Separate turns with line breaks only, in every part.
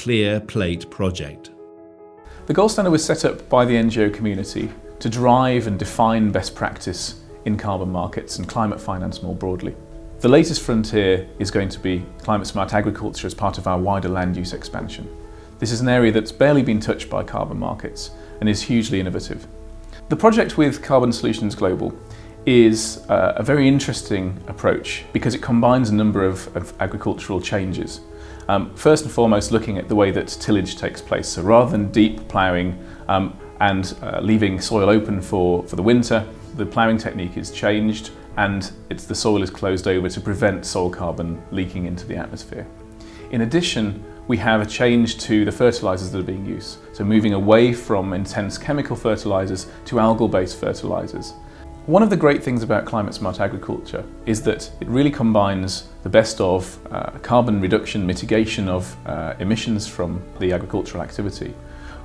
Clear Plate project.
The gold standard was set up by the NGO community to drive and define best practice in carbon markets and climate finance more broadly. The latest frontier is going to be climate smart agriculture as part of our wider land use expansion. This is an area that's barely been touched by carbon markets and is hugely innovative. The project with Carbon Solutions Global is a very interesting approach because it combines a number of agricultural changes. First and foremost, looking at the way that tillage takes place. So rather than deep ploughing and leaving soil open for the winter, the ploughing technique is changed and the soil is closed over to prevent soil carbon leaking into the atmosphere. In addition, we have a change to the fertilisers that are being used. So moving away from intense chemical fertilisers to algal-based fertilisers. One of the great things about climate smart agriculture is that it really combines the best of carbon reduction, mitigation of emissions from the agricultural activity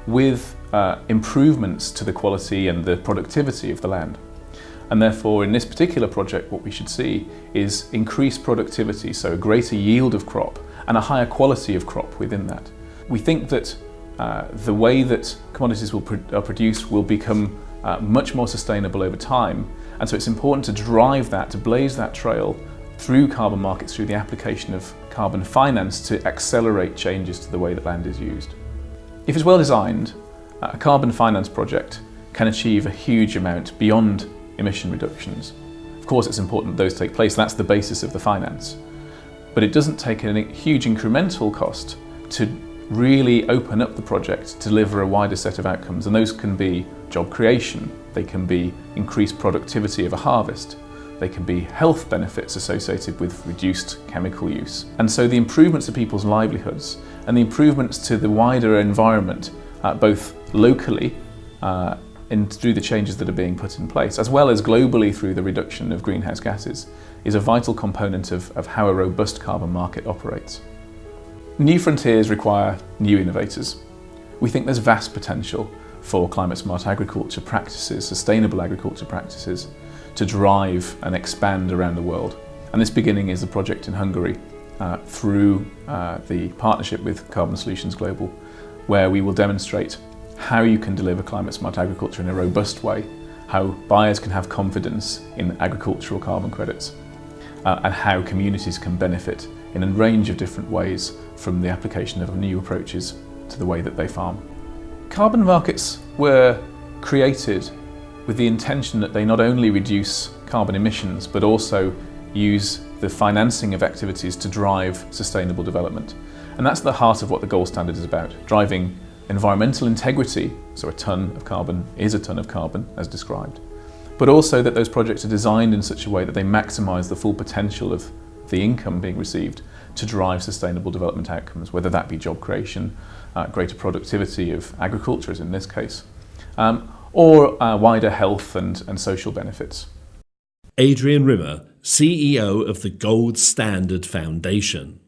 with improvements to the quality and the productivity of the land. And therefore, in this particular project, what we should see is increased productivity, so a greater yield of crop and a higher quality of crop within that. We think that the way that commodities are produced will become much more sustainable over time, and so it's important to drive that, to blaze that trail through carbon markets, through the application of carbon finance to accelerate changes to the way that land is used. If it's well designed, a carbon finance project can achieve a huge amount beyond emission reductions. Of course, it's important that those take place, that's the basis of the finance. But it doesn't take a huge incremental cost to really open up the project to deliver a wider set of outcomes, and those can be job creation, they can be increased productivity of a harvest, they can be health benefits associated with reduced chemical use. And so the improvements to people's livelihoods and the improvements to the wider environment, both locally through the changes that are being put in place, as well as globally through the reduction of greenhouse gases, is a vital component of how a robust carbon market operates. New frontiers require new innovators. We think there's vast potential for climate smart agriculture practices, sustainable agriculture practices, to drive and expand around the world. And this beginning is the project in Hungary through the partnership with Carbon Solutions Global, where we will demonstrate how you can deliver climate smart agriculture in a robust way, how buyers can have confidence in agricultural carbon credits, and how communities can benefit in a range of different ways from the application of new approaches to the way that they farm. Carbon markets were created with the intention that they not only reduce carbon emissions but also use the financing of activities to drive sustainable development. And that's the heart of what the gold standard is about, driving environmental integrity, so a tonne of carbon is a tonne of carbon as described, but also that those projects are designed in such a way that they maximise the full potential of the income being received to drive sustainable development outcomes, whether that be job creation, greater productivity of agriculture as in this case, or wider health and social benefits.
Adrian Rimmer, CEO of the Gold Standard Foundation.